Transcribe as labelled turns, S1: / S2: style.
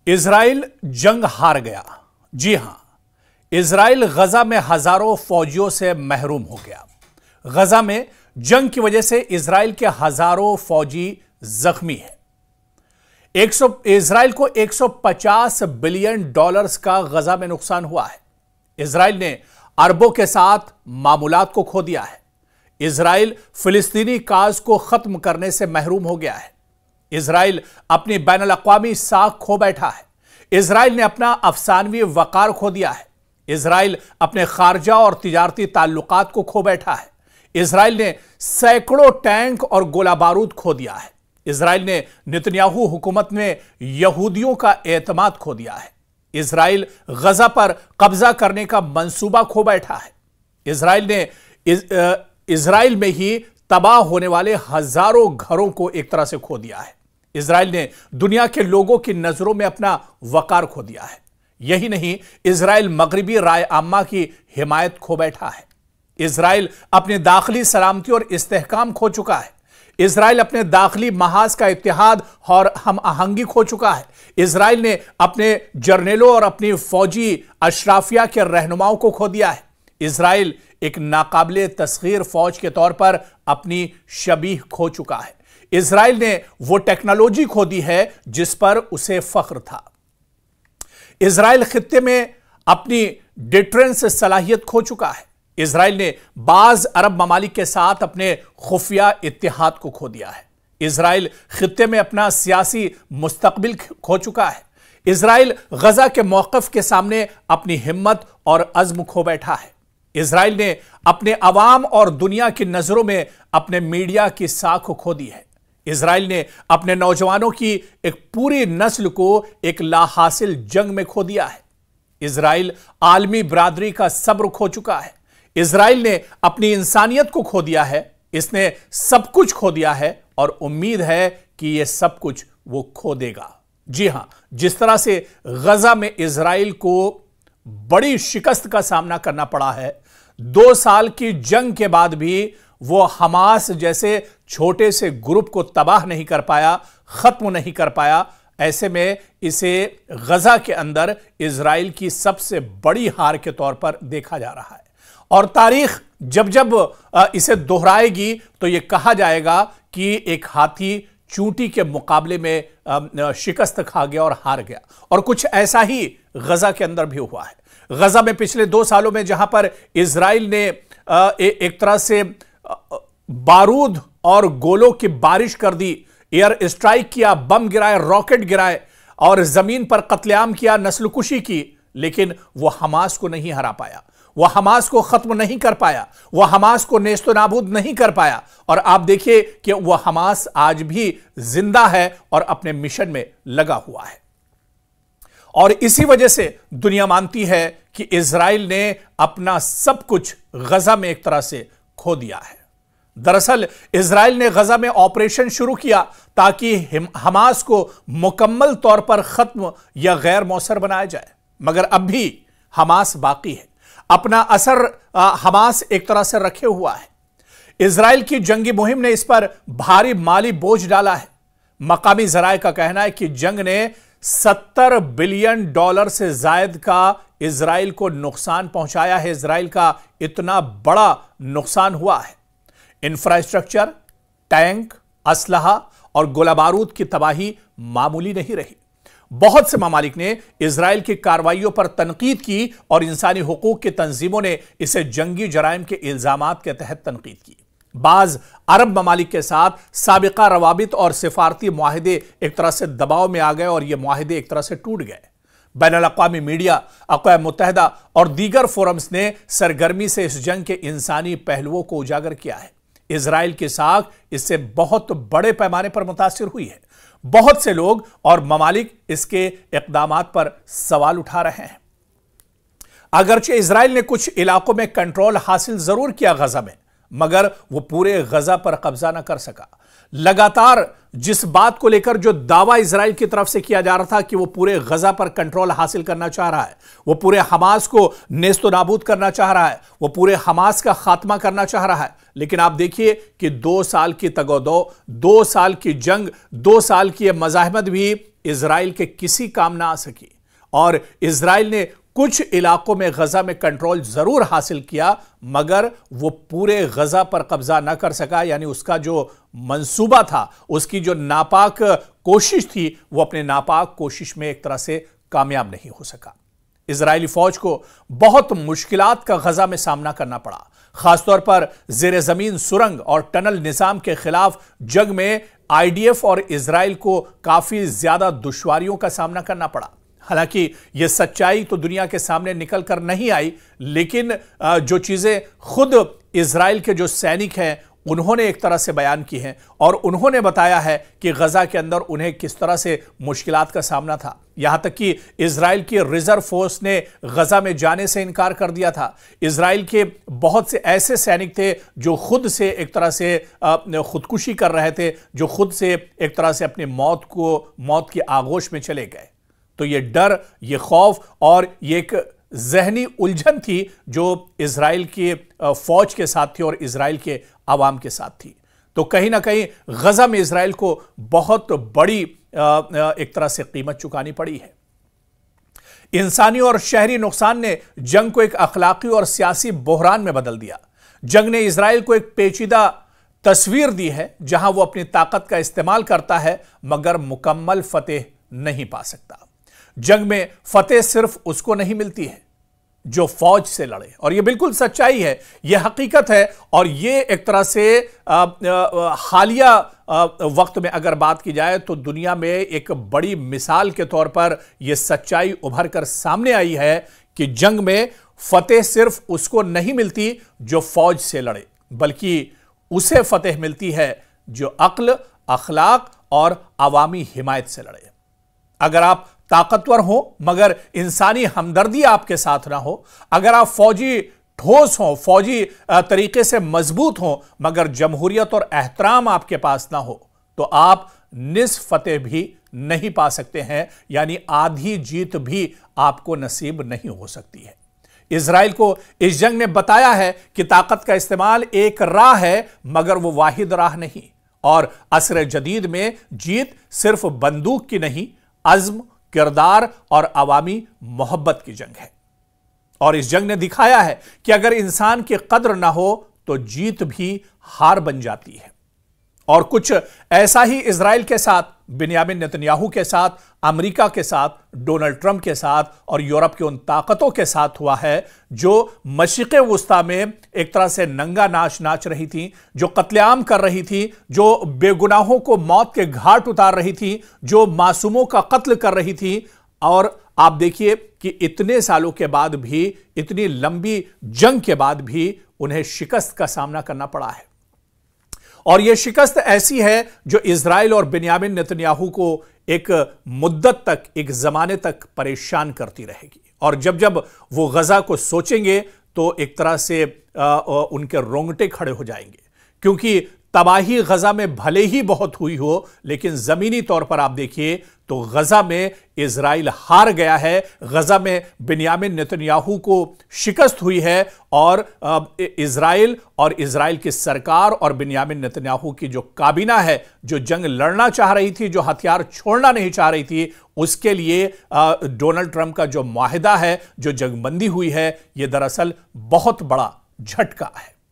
S1: Israel जंग हार गया। जी हां, इजराइल गजा में हजारों फौजियों से महरूम हो गया। गजा में जंग की वजह से इजराइल के हजारों फौजी जख्मी हैं। इजराइल को 150 बिलियन डॉलर्स का गजा में नुकसान हुआ है। इजराइल ने अरबों के साथ मामूलात को खो दिया है। इजराइल फिलिस्तीनी काज को खत्म करने से महरूम हो गया है। इजराइल अपनी बैनुल अक़वामी साख खो बैठा है। इजराइल ने अपना अफसानवी वकार खो दिया है। इजराइल अपने खारजा और तिजारती ताल्लुकात को खो बैठा है। इजराइल ने सैकड़ों टैंक और गोला बारूद खो दिया है। इजराइल ने नेतन्याहू हुकूमत में यहूदियों का एतमाद खो दिया है। इजराइल गजा पर कब्जा करने का मंसूबा खो बैठा है। इजराइल ने इजराइल में ही तबाह होने वाले हजारों घरों को एक तरह से खो दिया है। इजराइल ने दुनिया के लोगों की नजरों में अपना वकार खो दिया है। यही नहीं, इजराइल मगरिबी राय आम्मा की हिमायत खो बैठा है। इजराइल अपने दाखिली सलामती और इस्तेहकाम खो चुका है। इजराइल अपने दाखिली महाज का इत्तेहाद और हम आहंगी खो चुका है। इजराइल ने अपने जर्नेलों और अपनी फौजी अशराफिया के रहनुमाओं को खो दिया है। इजराइल एक नाकाबिले तस्खीर फौज के तौर पर अपनी शबीह खो चुका है। इजराइल ने वो टेक्नोलॉजी खो दी है जिस पर उसे फख्र था। इजराइल खित्ते में अपनी डिटरेंस सलाहियत खो चुका है। इजराइल ने बाज अरब ममालिक के साथ अपने खुफिया इत्तेहाद को खो दिया है। इजराइल खित्ते में अपना सियासी मुस्तकबिल खो चुका है। इजराइल गजा के मौक़िफ़ के सामने अपनी हिम्मत और अज़्म खो बैठा है। इजराइल ने अपने अवाम और दुनिया की नजरों में अपने मीडिया की साख खो दी है। इजराइल ने अपने नौजवानों की एक पूरी नस्ल को एक लाहासिल जंग में खो दिया है। इजराइल आलमी बरादरी का सब्र खो चुका है। इजराइल ने अपनी इंसानियत को खो दिया है। इसने सब कुछ खो दिया है और उम्मीद है कि यह सब कुछ वो खो देगा। जी हां, जिस तरह से गजा में इजराइल को बड़ी शिकस्त का सामना करना पड़ा है, 2 साल की जंग के बाद भी वो हमास जैसे छोटे से ग्रुप को तबाह नहीं कर पाया, खत्म नहीं कर पाया। ऐसे में इसे गजा के अंदर इजराइल की सबसे बड़ी हार के तौर पर देखा जा रहा है। और तारीख जब जब इसे दोहराएगी तो यह कहा जाएगा कि एक हाथी चूंटी के मुकाबले में शिकस्त खा गया और हार गया। और कुछ ऐसा ही गजा के अंदर भी हुआ है। गजा में पिछले 2 सालों में जहां पर इजराइल ने एक तरह से बारूद और गोलों की बारिश कर दी, एयर स्ट्राइक किया, बम गिराए, रॉकेट गिराए और जमीन पर कत्लेआम किया, नस्लकुशी की, लेकिन वह हमास को नहीं हरा पाया। वह हमास को खत्म नहीं कर पाया। वह हमास को नेस्तो नाबूद नहीं कर पाया। और आप देखिए कि वह हमास आज भी जिंदा है और अपने मिशन में लगा हुआ है। और इसी वजह से दुनिया मानती है कि इजराइल ने अपना सब कुछ गजा में एक तरह से खो दिया है। दरअसल इजराइल ने गजा में ऑपरेशन शुरू किया ताकि हमास को मुकम्मल तौर पर खत्म या गैर मौसर बनाया जाए, मगर अब भी हमास बाकी है। अपना असर हमास एक तरह से रखे हुआ है। इजराइल की जंगी मुहिम ने इस पर भारी माली बोझ डाला है। मकामी जराए का कहना है कि जंग ने 70 बिलियन डॉलर से जायद का इजराइल को नुकसान पहुंचाया है। इजराइल का इतना बड़ा नुकसान हुआ है। इंफ्रास्ट्रक्चर, टैंक, असलहा और गोला बारूद की तबाही मामूली नहीं रही। बहुत से ममालिक ने इजराइल की कार्रवाइयों पर तनकीद की और इंसानी हुकूक की तंजीमों ने इसे जंगी जराइम के इल्जामात के तहत तनकीद की। बाज अरब ममालिक के साथ साबिका रवाबित और सिफारती मुआहिदे एक तरह से दबाव में आ गए और ये मुआहिदे एक तरह से टूट गए। बैनुल अक़वामी मीडिया, अक़वाम मुत्तहिदा और दीगर फोरम्स ने सरगर्मी से इस जंग के इंसानी पहलुओं को उजागर किया है। इजराइल की साख इससे बहुत बड़े पैमाने पर मुतासिर हुई है। बहुत से लोग और ममालिक इसके इक़दामात पर सवाल उठा रहे हैं। अगरचे इजराइल ने कुछ इलाकों में कंट्रोल हासिल जरूर किया गजा में, मगर वो पूरे गजा पर कब्जा न कर सका। लगातार जिस बात को लेकर जो दावा इजराइल की तरफ से किया जा रहा था कि वो पूरे गजा पर कंट्रोल हासिल करना चाह रहा है, वो पूरे हमास को नेस्तो नाबूद करना चाह रहा है, वो पूरे हमास का खात्मा करना चाह रहा है, लेकिन आप देखिए कि 2 साल की तगोदो, 2 साल की जंग, 2 साल की मज़ाहमत भी इजराइल के किसी काम ना आ सकी। और इजराइल ने कुछ इलाकों में गजा में कंट्रोल जरूर हासिल किया, मगर वो पूरे गजा पर कब्जा ना कर सका। यानी उसका जो मंसूबा था, उसकी जो नापाक कोशिश थी, वो अपने नापाक कोशिश में एक तरह से कामयाब नहीं हो सका। इजरायली फौज को बहुत मुश्किलात का गजा में सामना करना पड़ा, खासतौर पर जेर जमीन सुरंग और टनल निजाम के खिलाफ जंग में आईडीएफ और इजराइल को काफी ज्यादा दुश्वारियों का सामना करना पड़ा। हालांकि यह सच्चाई तो दुनिया के सामने निकल कर नहीं आई, लेकिन जो चीजें खुद इजराइल के जो सैनिक हैं उन्होंने एक तरह से बयान की हैं और उन्होंने बताया है कि गजा के अंदर उन्हें किस तरह से मुश्किलात का सामना था। यहां तक कि इजराइल की रिजर्व फोर्स ने गजा में जाने से इनकार कर दिया था। इजराइल के बहुत से ऐसे सैनिक थे जो खुद से एक तरह से खुदकुशी कर रहे थे, जो खुद से एक तरह से अपनी मौत की आगोश में चले गए। तो ये डर, ये खौफ और ये एक जहनी उलझन थी जो इजराइल की फौज के साथ थी और इजराइल के आवाम के साथ थी। तो कहीं ना कहीं गजा में इजराइल को बहुत बड़ी एक तरह से कीमत चुकानी पड़ी है। इंसानी और शहरी नुकसान ने जंग को एक अखलाकी और सियासी बहरान में बदल दिया। जंग ने इजराइल को एक पेचीदा तस्वीर दी है जहां वो अपनी ताकत का इस्तेमाल करता है मगर मुकम्मल फतेह नहीं पा सकता। जंग में फतेह सिर्फ उसको नहीं मिलती है जो फौज से लड़े, और यह बिल्कुल सच्चाई है, यह हकीकत है। और यह एक तरह से हालिया वक्त में अगर बात की जाए तो दुनिया में एक बड़ी मिसाल के तौर पर यह सच्चाई उभर कर सामने आई है कि जंग में फतेह सिर्फ उसको नहीं मिलती जो फौज से लड़े, बल्कि उसे फतेह मिलती है जो अक्ल, अखलाक और अवामी हिमायत से लड़े। अगर आप ताकतवर हो मगर इंसानी हमदर्दी आपके साथ ना हो, अगर आप फौजी ठोस हो, फौजी तरीके से मजबूत हो मगर जमहूरियत और एहतराम आपके पास ना हो, तो आप निस्फ फतेह भी नहीं पा सकते हैं, यानी आधी जीत भी आपको नसीब नहीं हो सकती है। इजराइल को इस जंग ने बताया है कि ताकत का इस्तेमाल एक राह है मगर वो वाहिद राह नहीं, और असर जदीद में जीत सिर्फ बंदूक की नहीं, अज़्म, किरदार और अवामी मोहब्बत की जंग है। और इस जंग ने दिखाया है कि अगर इंसान की कद्र ना हो तो जीत भी हार बन जाती है। और कुछ ऐसा ही इजराइल के साथ, बिन्यामिन नेतन्याहू के साथ, अमेरिका के साथ, डोनाल्ड ट्रंप के साथ और यूरोप की उन ताकतों के साथ हुआ है जो मशरिक़े वुस्ता में एक तरह से नंगा नाच नाच रही थी, जो कत्लेआम कर रही थी, जो बेगुनाहों को मौत के घाट उतार रही थी, जो मासूमों का कत्ल कर रही थी। और आप देखिए कि इतने सालों के बाद भी, इतनी लंबी जंग के बाद भी उन्हें शिकस्त का सामना करना पड़ा है। और यह शिकस्त ऐसी है जो इजराइल और बिन्यामिन नेतन्याहू को एक मुद्दत तक, एक जमाने तक परेशान करती रहेगी। और जब जब वो गजा को सोचेंगे तो एक तरह से उनके रोंगटे खड़े हो जाएंगे, क्योंकि तबाही गजा में भले ही बहुत हुई हो, लेकिन जमीनी तौर पर आप देखिए तो गजा में इजराइल हार गया है, गजा में बिन्यामिन नेतन्याहू को शिकस्त हुई है। और इजराइल और इजराइल की सरकार और बिन्यामिन नेतन्याहू की जो काबीना है, जो जंग लड़ना चाह रही थी, जो हथियार छोड़ना नहीं चाह रही थी, उसके लिए डोनाल्ड ट्रंप का जो मुआहिदा है, जो जंगबंदी हुई है, यह दरअसल बहुत बड़ा झटका है।